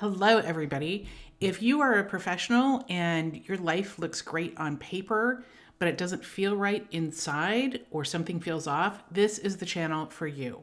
Hello, everybody. If you are a professional and your life looks great on paper, but it doesn't feel right inside or something feels off, this is the channel for you.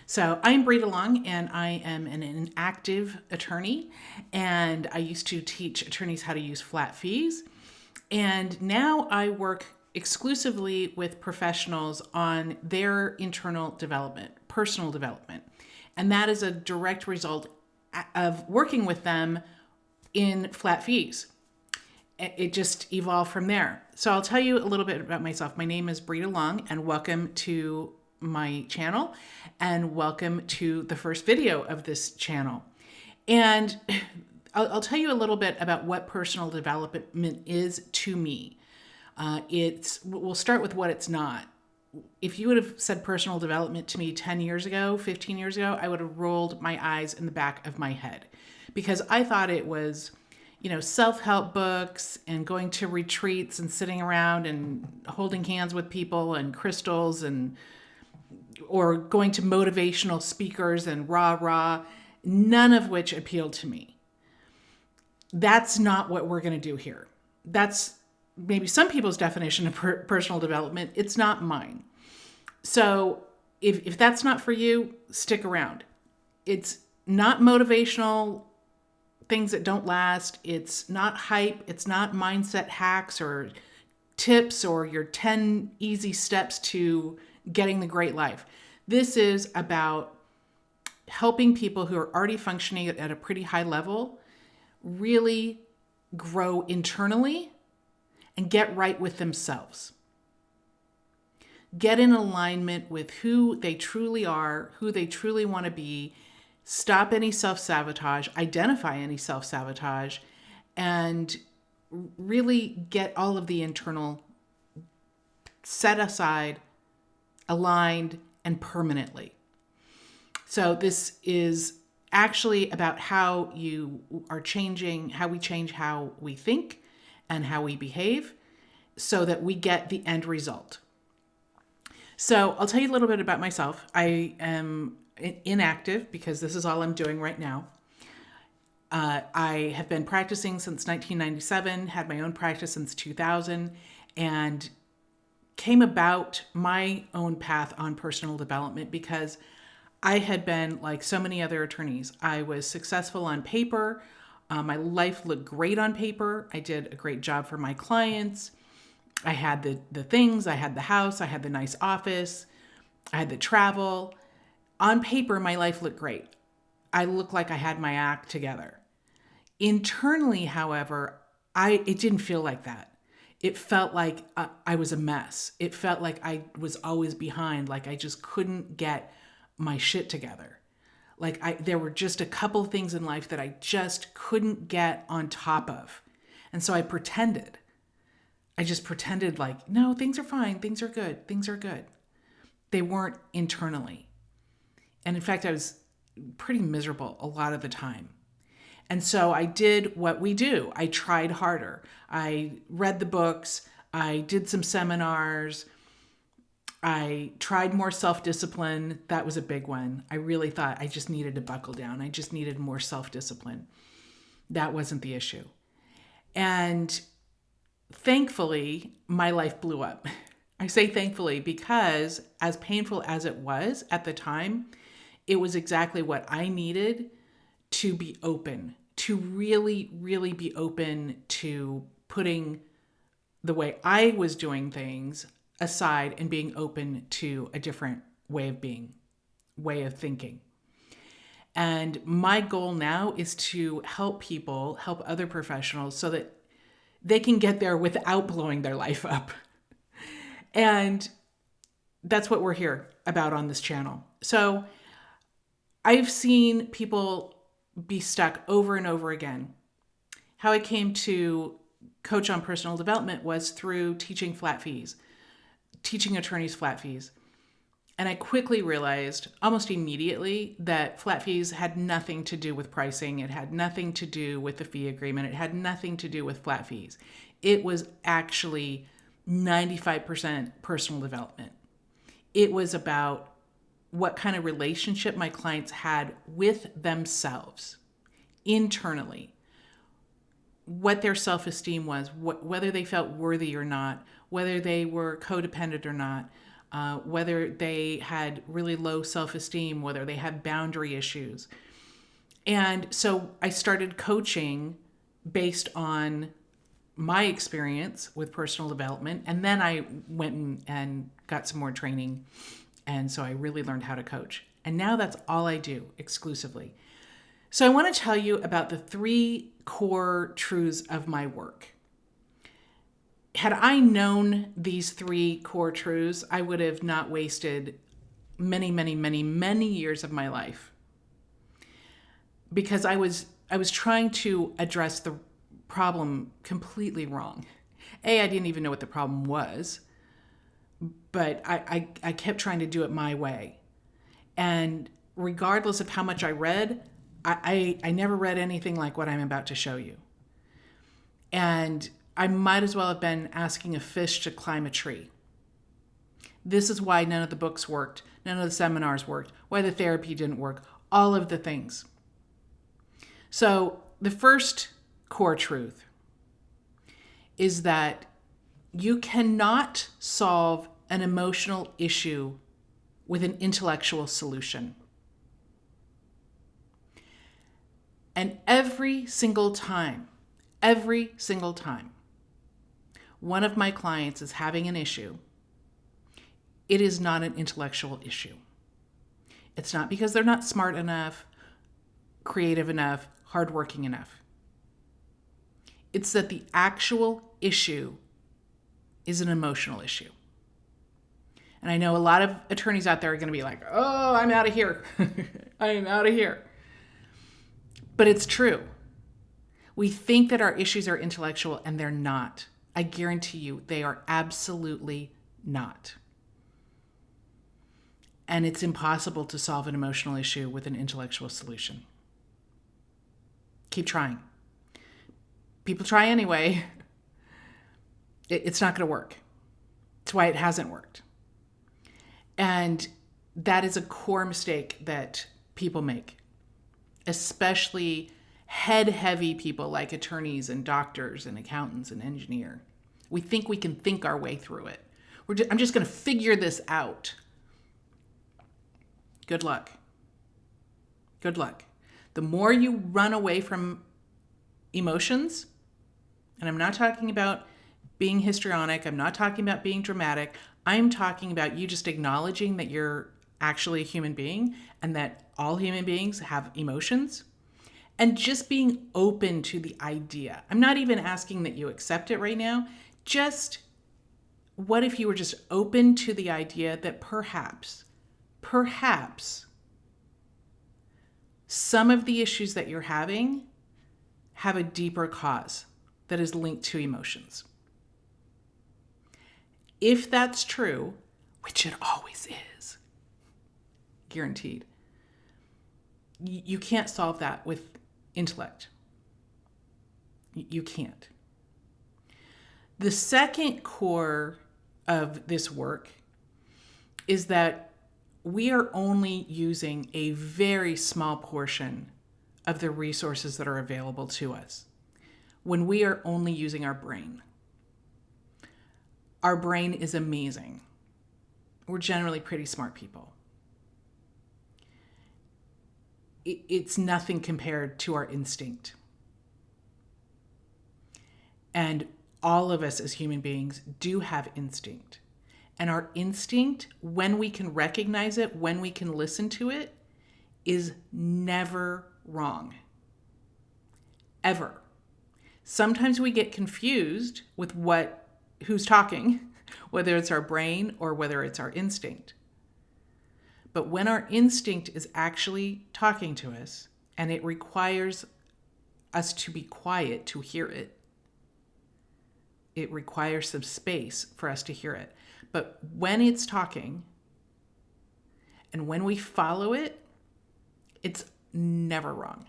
So, I'm Brita Long and I am an active attorney, and I used to teach attorneys how to use flat fees. And now I work exclusively with professionals on their internal development, personal development. And that is a direct result of working with them in flat fees. It just evolved from there. So I'll tell you a little bit about myself. My name is Brita Long, and welcome to my channel, and welcome to the first video of this channel. And I'll tell you a little bit about what personal development is to me. We'll start with what it's not. If you would have said personal development to me 10 years ago, 15 years ago, I would have rolled my eyes in the back of my head because I thought it was, self-help books and going to retreats and sitting around and holding hands with people and crystals or going to motivational speakers and rah, none of which appealed to me. That's not what we're going to do here. That's maybe some people's definition of personal development. It's not mine. So if that's not for you, stick around. It's not motivational things that don't last. It's not hype. It's not mindset hacks or tips or your 10 easy steps to getting the great life. This is about helping people who are already functioning at a pretty high level really grow internally and get right with themselves. Get in alignment with who they truly are, who they truly want to be, stop any self-sabotage, identify any self-sabotage, and really get all of the internal set aside, aligned, and permanently. So this is actually about how you are changing, how we change how we think and how we behave so that we get the end result. So I'll tell you a little bit about myself. I am inactive because this is all I'm doing right now. I have been practicing since 1997, had my own practice since 2000, and came about my own path on personal development because I had been like so many other attorneys. I was successful on paper. My life looked great on paper. I did a great job for my clients. I had the things, I had the house, I had the nice office, I had the travel. On paper, my life looked great. I looked like I had my act together. Internally, however, it didn't feel like that. It felt like I was a mess. It felt like I was always behind, like I just couldn't get my shit together. There were just a couple things in life that I just couldn't get on top of. And so I pretended. I just pretended like, no, things are fine. Things are good. Things are good. They weren't internally. And in fact, I was pretty miserable a lot of the time. And so I did what we do. I tried harder. I read the books. I did some seminars. I tried more self-discipline. That was a big one. I really thought I just needed to buckle down. I just needed more self-discipline. That wasn't the issue. And thankfully, my life blew up. I say thankfully because as painful as it was at the time, it was exactly what I needed to be open, to really, really be open to putting the way I was doing things aside and being open to a different way of being, way of thinking. And my goal now is to help people, help other professionals so that they can get there without blowing their life up. And that's what we're here about on this channel. So I've seen people be stuck over and over again. How I came to coach on personal development was through teaching flat fees, teaching attorneys flat fees. And I quickly realized almost immediately that flat fees had nothing to do with pricing. It had nothing to do with the fee agreement. It had nothing to do with flat fees. It was actually 95% personal development. It was about what kind of relationship my clients had with themselves. internally, what their self-esteem was, whether they felt worthy or not, whether they were codependent or not, whether they had really low self-esteem, whether they had boundary issues. And so I started coaching based on my experience with personal development. And then I went and got some more training. And so I really learned how to coach. And now that's all I do exclusively. So I want to tell you about the 3 core truths of my work. Had I known these 3 core truths, I would have not wasted many, many, many, many years of my life, because I was trying to address the problem completely wrong. I didn't even know what the problem was, but I kept trying to do it my way. And regardless of how much I read, I never read anything like what I'm about to show you. And I might as well have been asking a fish to climb a tree. This is why none of the books worked, none of the seminars worked, why the therapy didn't work, all of the things. So the first core truth is that you cannot solve an emotional issue with an intellectual solution. And every single time, one of my clients is having an issue, it is not an intellectual issue. It's not because they're not smart enough, creative enough, hardworking enough. It's that the actual issue is an emotional issue. And I know a lot of attorneys out there are going to be like, oh, I'm out of here. I'm out of here. But it's true. We think that our issues are intellectual, and they're not. I guarantee you, they are absolutely not. And it's impossible to solve an emotional issue with an intellectual solution. Keep trying. People try anyway. It's not going to work. It's why it hasn't worked. And that is a core mistake that people make, especially head-heavy people like attorneys and doctors and accountants and engineers. We think we can think our way through it. I'm just going to figure this out. Good luck. Good luck. The more you run away from emotions, and I'm not talking about being histrionic, I'm not talking about being dramatic, I'm talking about you just acknowledging that you're actually a human being and that all human beings have emotions, and just being open to the idea. I'm not even asking that you accept it right now. Just what if you were just open to the idea that perhaps some of the issues that you're having have a deeper cause that is linked to emotions. If that's true, which it always is, guaranteed, you can't solve that with intellect. You can't. The second core of this work is that we are only using a very small portion of the resources that are available to us when we are only using our brain. Our brain is amazing. We're generally pretty smart people. It's nothing compared to our instinct. And all of us as human beings do have instinct. And our instinct, when we can recognize it, when we can listen to it, is never wrong. Ever. Sometimes we get confused with who's talking, whether it's our brain or whether it's our instinct. But when our instinct is actually talking to us, and it requires us to be quiet to hear it, it requires some space for us to hear it. But when it's talking, and when we follow it, it's never wrong.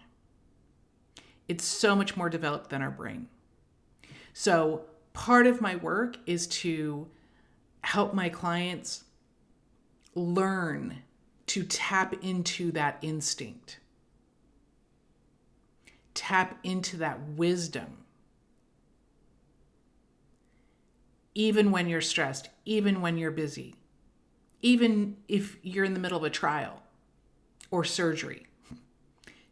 It's so much more developed than our brain. So part of my work is to help my clients learn to tap into that instinct. tap into that wisdom. Even when you're stressed, even when you're busy, even if you're in the middle of a trial or surgery,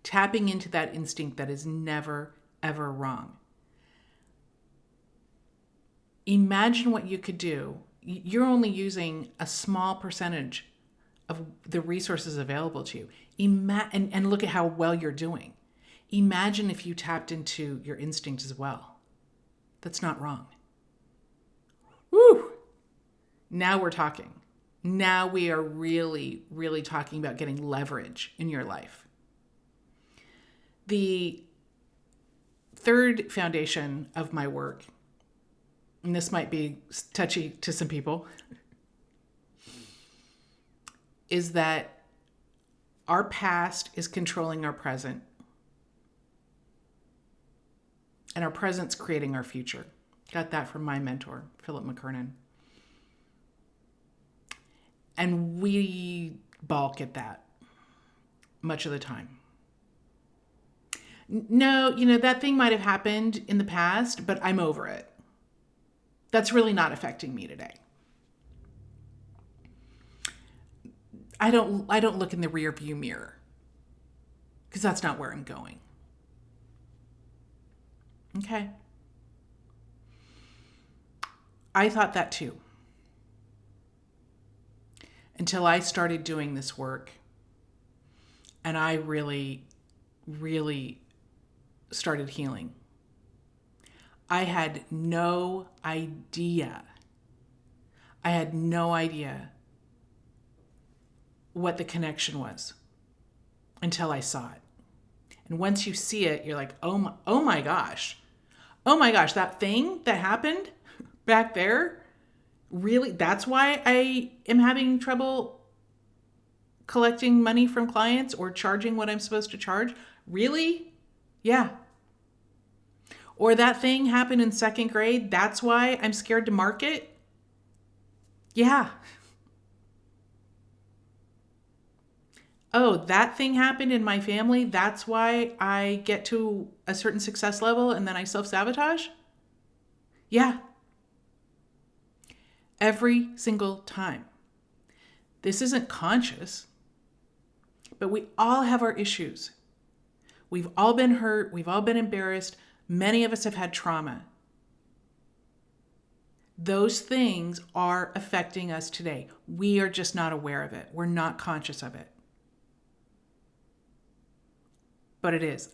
tapping into that instinct that is never, ever wrong. Imagine what you could do. You're only using a small percentage of the resources available to you. And look at how well you're doing. Imagine if you tapped into your instinct as well. That's not wrong. Woo! Now we're talking. Now we are really, really talking about getting leverage in your life. The third foundation of my work, and this might be touchy to some people, is that our past is controlling our present, and our present's creating our future. Got that from my mentor, Philip McKernan. And we balk at that much of the time. No, that thing might have happened in the past, but I'm over it. That's really not affecting me today. I don't look in the rear view mirror because that's not where I'm going. Okay. I thought that too. Until I started doing this work and I really, really started healing. I had no idea. What the connection was until I saw it. And once you see it, you're like, oh my gosh, that thing that happened back there, really, that's why I am having trouble collecting money from clients or charging what I'm supposed to charge? Really? Yeah. Or that thing happened in second grade, that's why I'm scared to market? Yeah. Oh, that thing happened in my family, that's why I get to a certain success level and then I self-sabotage? Yeah. Every single time. This isn't conscious, but we all have our issues. We've all been hurt. We've all been embarrassed. Many of us have had trauma. Those things are affecting us today. We are just not aware of it. We're not conscious of it. But it is.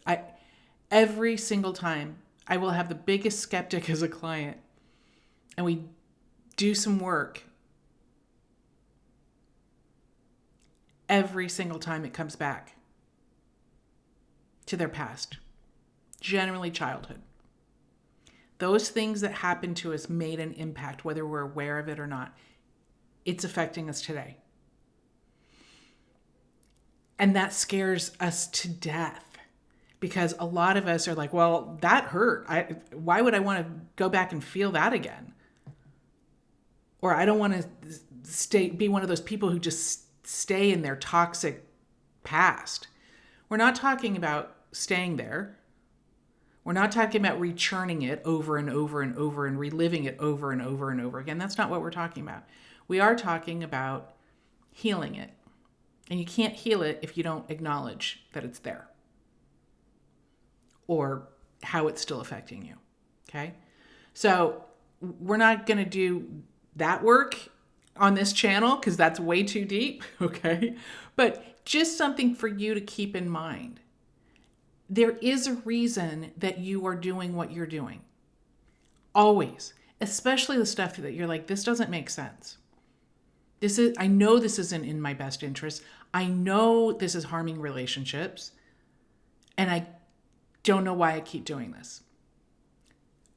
Every single time, I will have the biggest skeptic as a client, and we do some work. Every single time it comes back to their past, generally childhood. Those things that happened to us made an impact, whether we're aware of it or not. It's affecting us today. And that scares us to death because a lot of us are like, well, that hurt. Why would I want to go back and feel that again? Or I don't want to be one of those people who just stay in their toxic past. We're not talking about staying there. We're not talking about rechurning it over and over and over and reliving it over and over and over again. That's not what we're talking about. We are talking about healing it. And you can't heal it if you don't acknowledge that it's there or how it's still affecting you. Okay? So we're not going to do that work on this channel because that's way too deep. Okay? But just something for you to keep in mind. There is a reason that you are doing what you're doing. Always. Especially the stuff that you're like, this doesn't make sense. I know this isn't in my best interest. I know this is harming relationships. And I don't know why I keep doing this.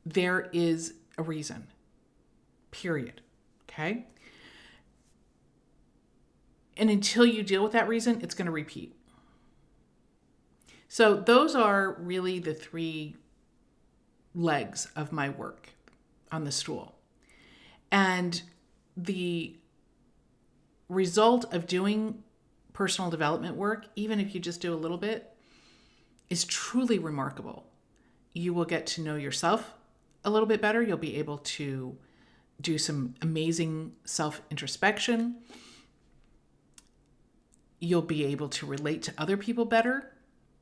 There is a reason. Period. Okay? And until you deal with that reason, it's going to repeat. So those are really the three legs of my work on the stool. And the result of doing personal development work, even if you just do a little bit, is truly remarkable. You will get to know yourself a little bit better. You'll be able to do some amazing self-introspection. You'll be able to relate to other people better,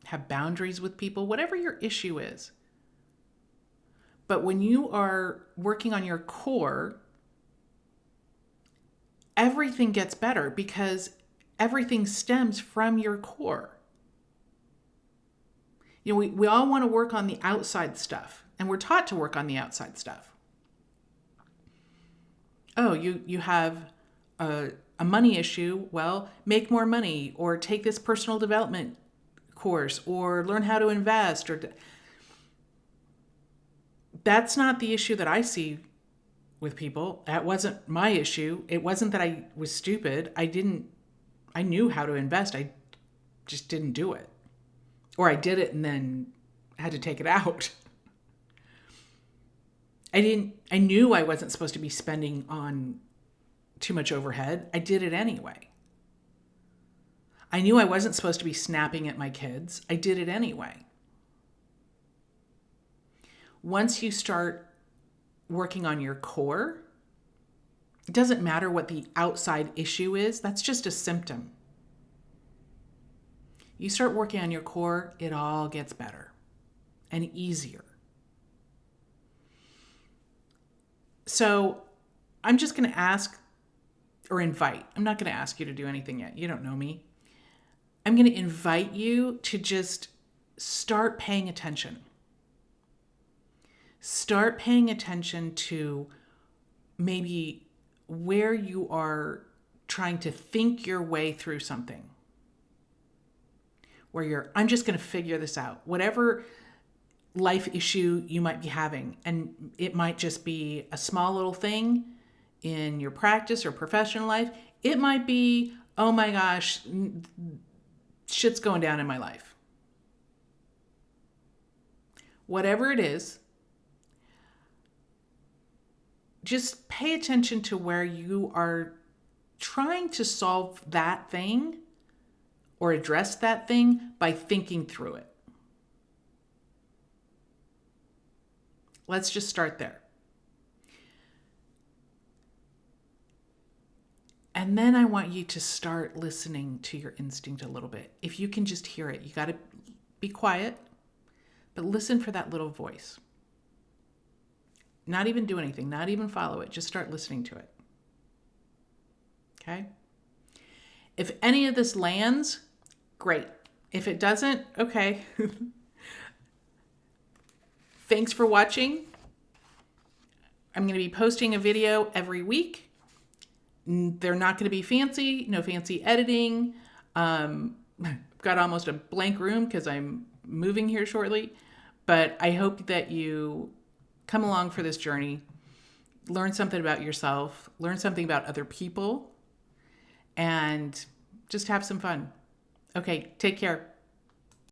have boundaries with people, whatever your issue is. But when you are working on your core, everything gets better because everything stems from your core. You know, we all want to work on the outside stuff, and we're taught to work on the outside stuff. Oh, you have a money issue. Well, make more money, or take this personal development course, or learn how to invest. That's not the issue that I see with people. That wasn't my issue. It wasn't that I was stupid. I knew how to invest. I just didn't do it. Or I did it and then had to take it out. I knew I wasn't supposed to be spending on too much overhead. I did it anyway. I knew I wasn't supposed to be snapping at my kids. I did it anyway. Once you start working on your core, it doesn't matter what the outside issue is. That's just a symptom. You start working on your core, it all gets better and easier. So I'm just going to ask or invite. I'm not going to ask you to do anything yet. You don't know me. I'm going to invite you to just start paying attention. Start paying attention to maybe where you are trying to think your way through something. Where I'm just going to figure this out. Whatever life issue you might be having, and it might just be a small little thing in your practice or professional life. It might be, oh my gosh, shit's going down in my life. Whatever it is, just pay attention to where you are trying to solve that thing or address that thing by thinking through it. Let's just start there. And then I want you to start listening to your instinct a little bit. If you can just hear it, you got to be quiet, but listen for that little voice. Not even do anything, not even follow it. Just start listening to it. Okay? If any of this lands, great. If it doesn't, okay. Thanks for watching. I'm going to be posting a video every week. They're not going to be fancy, no fancy editing. I've got almost a blank room because I'm moving here shortly. But I hope that you come along for this journey, learn something about yourself, learn something about other people, and just have some fun. Okay, take care.